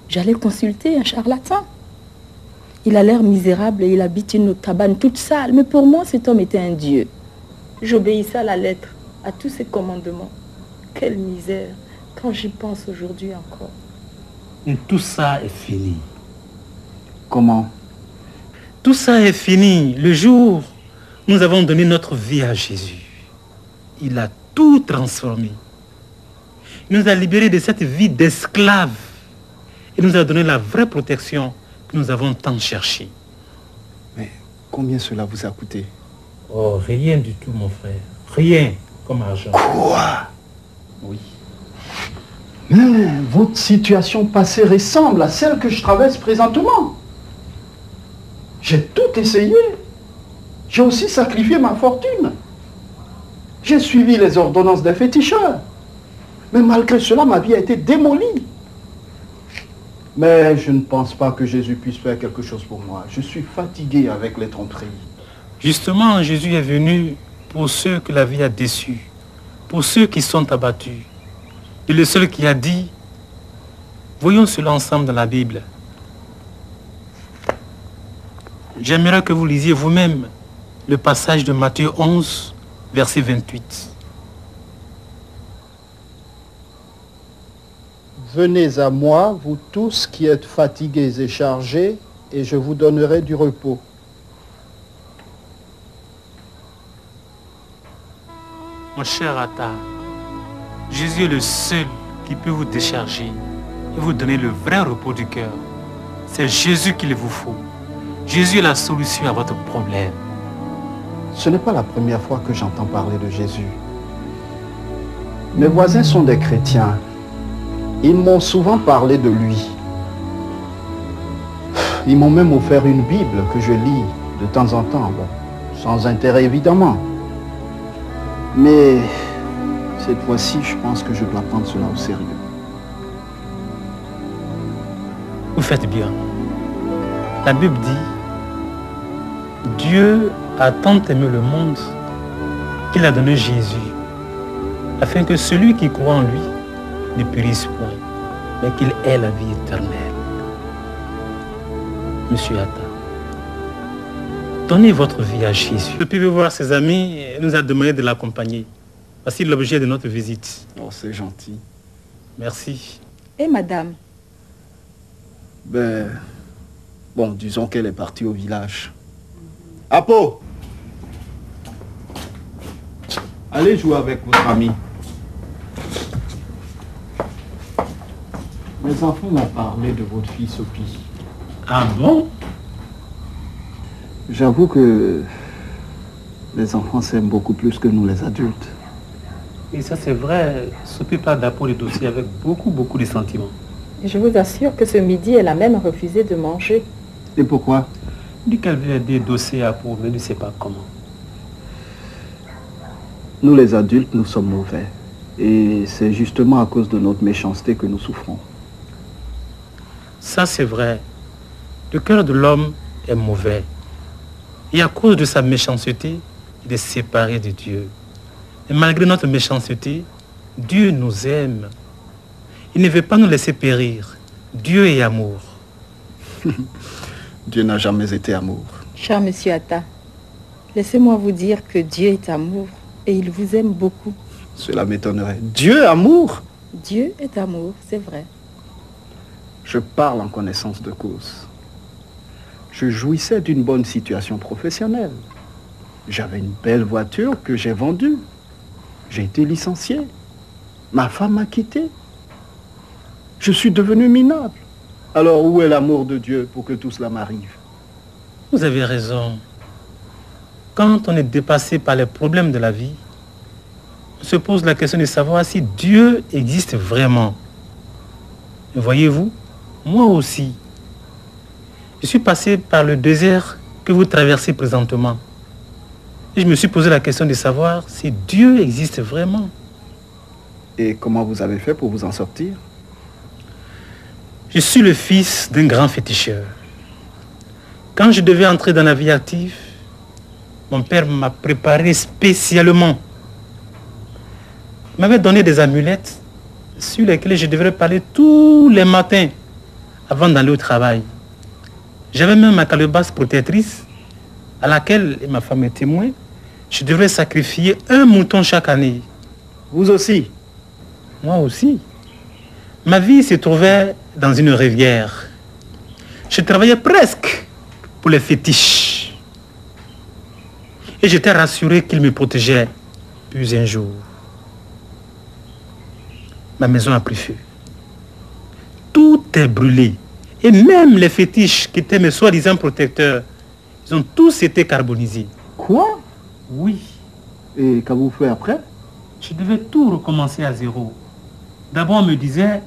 j'allais consulter un charlatan. Il a l'air misérable et il habite une cabane toute sale. Mais pour moi, cet homme était un dieu. J'obéissais à la lettre, à tous ses commandements. Quelle misère, quand j'y pense aujourd'hui encore. Et tout ça est fini. Comment? Tout ça est fini. Le jour où nous avons donné notre vie à Jésus, il a tout transformé. Il nous a libérés de cette vie d'esclave. Il nous a donné la vraie protection que nous avons tant cherché. Mais combien cela vous a coûté? Oh, rien du tout, mon frère. Rien comme argent. Quoi? Oui. Mais votre situation passée ressemble à celle que je traverse présentement. J'ai tout essayé. J'ai aussi sacrifié ma fortune. J'ai suivi les ordonnances des féticheurs. Mais malgré cela, ma vie a été démolie. Mais je ne pense pas que Jésus puisse faire quelque chose pour moi. Je suis fatigué avec les tromperies. Justement, Jésus est venu pour ceux que la vie a déçus, pour ceux qui sont abattus. Et le seul qui a dit, voyons cela ensemble dans la Bible. J'aimerais que vous lisiez vous-même le passage de Matthieu 11, verset 28. Venez à moi, vous tous qui êtes fatigués et chargés, et je vous donnerai du repos. Mon cher Atta, Jésus est le seul qui peut vous décharger et vous donner le vrai repos du cœur. C'est Jésus qu'il vous faut. Jésus est la solution à votre problème. Ce n'est pas la première fois que j'entends parler de Jésus. Mes voisins sont des chrétiens. Ils m'ont souvent parlé de lui. Ils m'ont même offert une Bible que je lis de temps en temps. Bon, sans intérêt évidemment. Mais cette fois-ci, je pense que je dois prendre cela au sérieux. Vous faites bien. La Bible dit, Dieu a tant aimé le monde qu'il a donné Jésus, afin que celui qui croit en lui ne périsse point, mais qu'il ait la vie éternelle. Monsieur Atta, Donnez votre vie à Jésus. Sophie veut voir ses amis et nous a demandé de l'accompagner. Voici l'objet de notre visite. Oh, c'est gentil. Merci. Et madame? Ben... Bon, disons qu'elle est partie au village. Apo! Allez jouer avec votre ami. Mes enfants m'ont parlé de votre fille Sophie. Ah bon? J'avoue que les enfants s'aiment beaucoup plus que nous les adultes. Et ça c'est vrai, Sophie parle d'Apo le dossier avec beaucoup de sentiments. Et je vous assure que ce midi, elle a même refusé de manger. Et pourquoi? Dit qu'elle veut aider Dossé Apo, mais ne sait pas comment. Nous les adultes, nous sommes mauvais. Et c'est justement à cause de notre méchanceté que nous souffrons. Ça c'est vrai. Le cœur de l'homme est mauvais. Et à cause de sa méchanceté, il est séparé de Dieu. Et malgré notre méchanceté, Dieu nous aime. Il ne veut pas nous laisser périr. Dieu est amour. Dieu n'a jamais été amour. Cher monsieur Atta, laissez-moi vous dire que Dieu est amour et il vous aime beaucoup. Cela m'étonnerait. Dieu amour? Dieu est amour, c'est vrai. Je parle en connaissance de cause. Je jouissais d'une bonne situation professionnelle. J'avais une belle voiture que j'ai vendue. J'ai été licencié. Ma femme m'a quitté. Je suis devenu minable. Alors où est l'amour de Dieu pour que tout cela m'arrive? Vous avez raison. Quand on est dépassé par les problèmes de la vie, on se pose la question de savoir si Dieu existe vraiment. Et voyez-vous, moi aussi, je suis passé par le désert que vous traversez présentement. Et je me suis posé la question de savoir si Dieu existe vraiment. Et comment vous avez fait pour vous en sortir? Je suis le fils d'un grand féticheur. Quand je devais entrer dans la vie active, mon père m'a préparé spécialement. Il m'avait donné des amulettes sur lesquelles je devrais parler tous les matins avant d'aller au travail. J'avais même ma calebasse protectrice à laquelle, et ma femme est témoin, je devrais sacrifier un mouton chaque année. Vous aussi? Moi aussi. Ma vie se trouvait dans une rivière. Je travaillais presque pour les fétiches. Et j'étais rassuré qu'ils me protégeaient. Puis un jour, ma maison a pris feu. Tout est brûlé. Et même les fétiches qui étaient mes soi-disant protecteurs, ils ont tous été carbonisés. Quoi? Oui. Et qu'avez-vous fait après? Je devais tout recommencer à zéro. D'abord, on me disait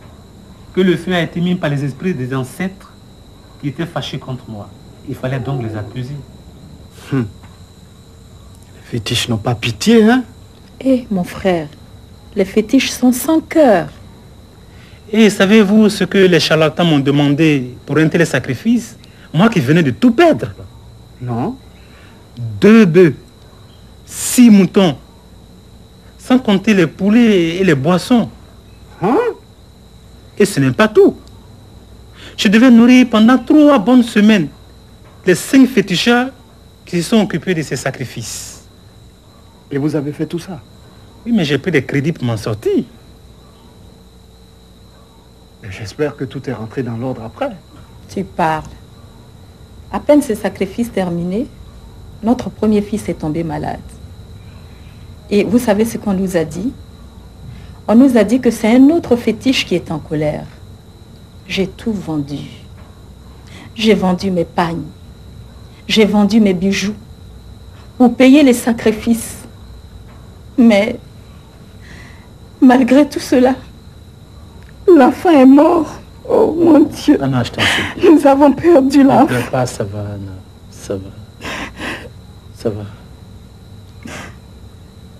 que le feu a été mis par les esprits des ancêtres qui étaient fâchés contre moi. Il fallait donc les accuser. Les fétiches n'ont pas pitié, hein? Eh, mon frère, les fétiches sont sans cœur. Et savez-vous ce que les charlatans m'ont demandé pour un tel sacrifice? Moi qui venais de tout perdre. Non. 2 bœufs, 6 moutons, sans compter les poulets et les boissons. Hein? Et ce n'est pas tout. Je devais nourrir pendant 3 bonnes semaines les 5 féticheurs qui se sont occupés de ces sacrifices. Et vous avez fait tout ça? Oui, mais j'ai pris des crédits pour m'en sortir. J'espère que tout est rentré dans l'ordre après. Tu parles. À peine ces sacrifices terminés, notre premier fils est tombé malade. Et vous savez ce qu'on nous a dit? On nous a dit que c'est un autre fétiche qui est en colère. J'ai tout vendu. J'ai vendu mes pagnes. J'ai vendu mes bijoux pour payer les sacrifices. Mais malgré tout cela, l'enfant est mort. Oh mon Dieu. Anna, je t'en supplie. Nous avons perdu l'enfant. Ne pleure pas, ça va, Anna. Ça va. Ça va.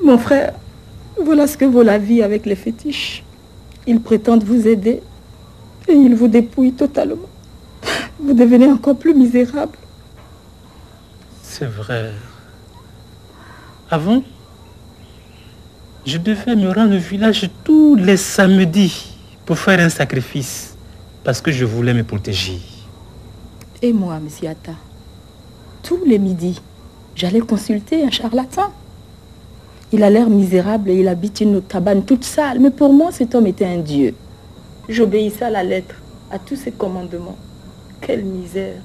Mon frère, voilà ce que vaut la vie avec les fétiches. Ils prétendent vous aider et ils vous dépouillent totalement. Vous devenez encore plus misérable. C'est vrai. Avant, je devais me rendre au village tous les samedis pour faire un sacrifice parce que je voulais me protéger. Et moi, monsieur Atta, tous les midis, j'allais consulter un charlatan. Il a l'air misérable et il habite une cabane toute sale. Mais pour moi, cet homme était un dieu. J'obéissais à la lettre, à tous ses commandements. Quelle misère,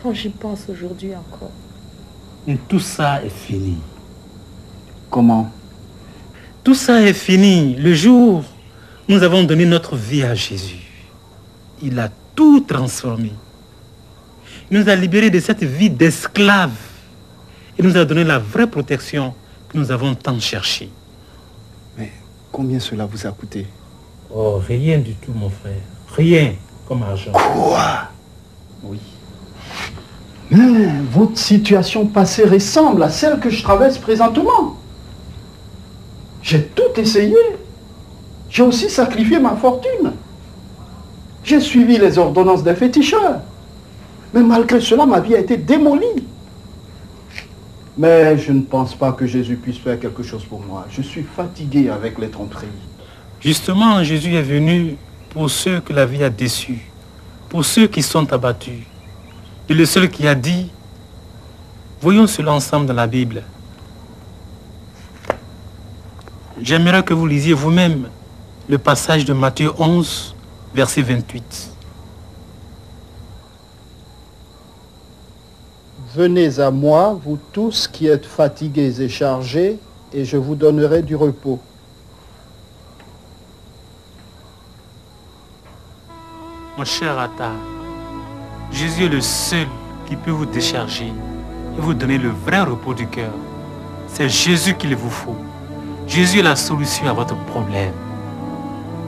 quand j'y pense aujourd'hui encore. Et tout ça est fini. Comment? Tout ça est fini. Le jour où nous avons donné notre vie à Jésus, il a tout transformé. Il nous a libérés de cette vie d'esclave. Il nous a donné la vraie protection que nous avons tant cherché. Mais combien cela vous a coûté? Oh, rien du tout, mon frère. Rien comme argent. Quoi? Oui. Mais votre situation passée ressemble à celle que je traverse présentement. J'ai tout essayé. J'ai aussi sacrifié ma fortune. J'ai suivi les ordonnances des féticheurs. Mais malgré cela, ma vie a été démolie. Mais je ne pense pas que Jésus puisse faire quelque chose pour moi. Je suis fatigué avec les tromperies. Justement, Jésus est venu pour ceux que la vie a déçus, pour ceux qui sont abattus. Il est le seul qui a dit, voyons cela ensemble dans la Bible. J'aimerais que vous lisiez vous-même le passage de Matthieu 11, verset 28. Venez à moi, vous tous qui êtes fatigués et chargés, et je vous donnerai du repos. Mon cher Atta, Jésus est le seul qui peut vous décharger et vous donner le vrai repos du cœur. C'est Jésus qu'il vous faut. Jésus est la solution à votre problème.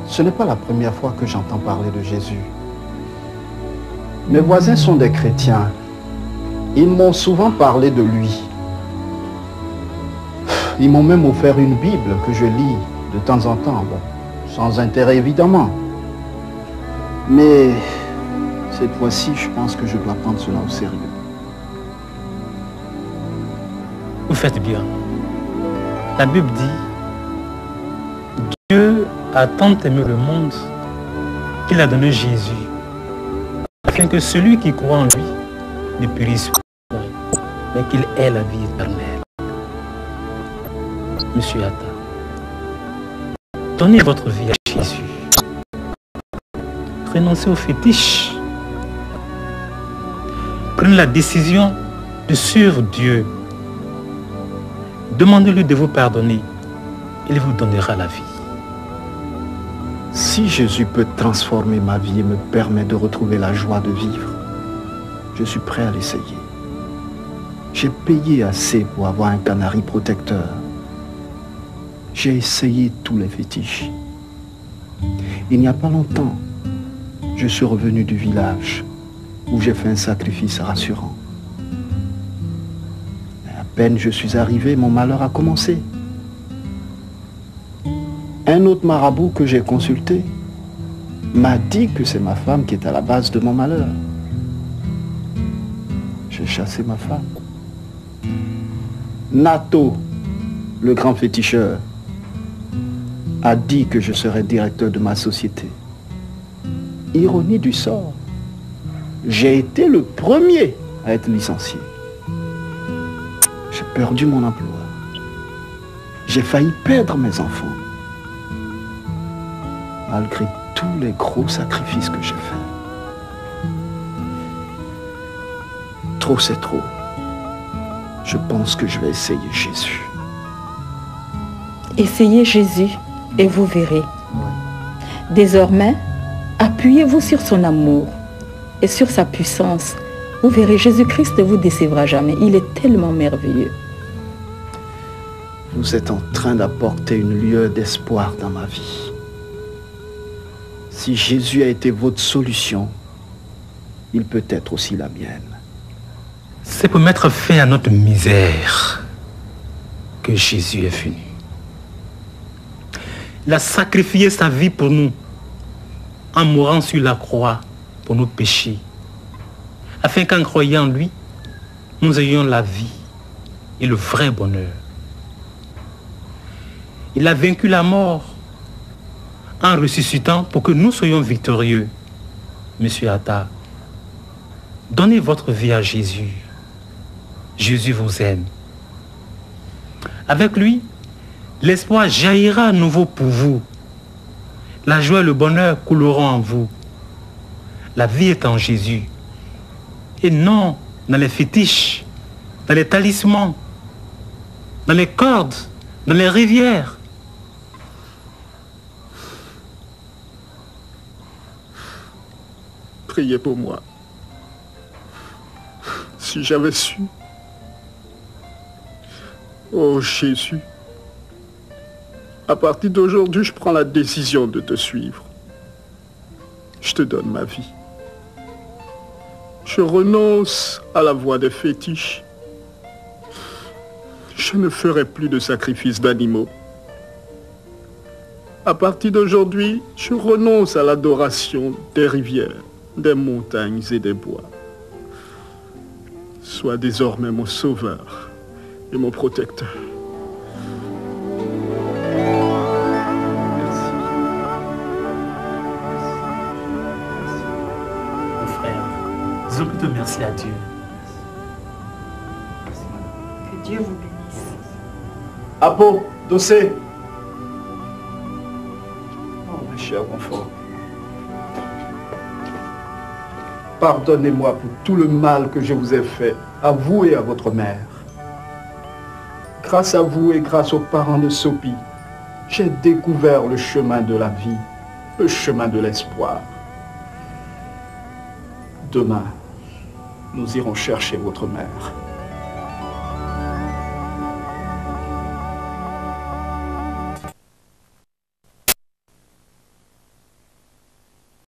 Ce n'est pas la première fois que j'entends parler de Jésus. Mes voisins sont des chrétiens. Ils m'ont souvent parlé de lui. Ils m'ont même offert une Bible que je lis de temps en temps. Bon, sans intérêt évidemment. Mais cette fois-ci, je pense que je dois prendre cela au sérieux. Vous faites bien. La Bible dit, Dieu a tant aimé le monde qu'il a donné Jésus, afin que celui qui croit en lui ne périsse pas, mais qu'il ait la vie éternelle. Monsieur Atta, donnez votre vie à Jésus. Renoncez aux fétiches. Prenez la décision de suivre Dieu. Demandez-lui de vous pardonner. Il vous donnera la vie. Si Jésus peut transformer ma vie et me permettre de retrouver la joie de vivre, je suis prêt à l'essayer. J'ai payé assez pour avoir un canari protecteur. J'ai essayé tous les fétiches. Il n'y a pas longtemps, je suis revenu du village où j'ai fait un sacrifice rassurant. À peine je suis arrivé, mon malheur a commencé. Un autre marabout que j'ai consulté m'a dit que c'est ma femme qui est à la base de mon malheur. J'ai chassé ma femme. Nato, le grand féticheur, a dit que je serais directeur de ma société. Ironie du sort, j'ai été le premier à être licencié. J'ai perdu mon emploi. J'ai failli perdre mes enfants. Malgré tous les gros sacrifices que j'ai faits. Trop, c'est trop. Je pense que je vais essayer Jésus. Essayez Jésus et vous verrez. Désormais, appuyez-vous sur son amour et sur sa puissance. Vous verrez, Jésus-Christ ne vous décevra jamais. Il est tellement merveilleux. Vous êtes en train d'apporter une lueur d'espoir dans ma vie. Si Jésus a été votre solution, il peut être aussi la mienne. C'est pour mettre fin à notre misère que Jésus est venu. Il a sacrifié sa vie pour nous, en mourant sur la croix pour nos péchés, afin qu'en croyant en lui, nous ayons la vie et le vrai bonheur. Il a vaincu la mort en ressuscitant pour que nous soyons victorieux. Monsieur Atta, donnez votre vie à Jésus. Jésus vous aime Avec lui, l'espoir jaillira à nouveau pour vous. La joie et le bonheur couleront en vous. La vie est en Jésus. Et non dans les fétiches, dans les talismans, dans les cordes, dans les rivières. Priez pour moi. Si j'avais su. Oh Jésus, à partir d'aujourd'hui, je prends la décision de te suivre. Je te donne ma vie. Je renonce à la voie des fétiches. Je ne ferai plus de sacrifice d'animaux. À partir d'aujourd'hui, je renonce à l'adoration des rivières, des montagnes et des bois. Sois désormais mon sauveur et mon protecteur. Mon frère, disons plutôt merci à Dieu. Que Dieu vous bénisse. Apo, Dossé. Oh, mes chers enfants. Pardonnez-moi pour tout le mal que je vous ai fait, à vous et à votre mère. Grâce à vous et grâce aux parents de Sophie, j'ai découvert le chemin de la vie, le chemin de l'espoir. Demain, nous irons chercher votre mère.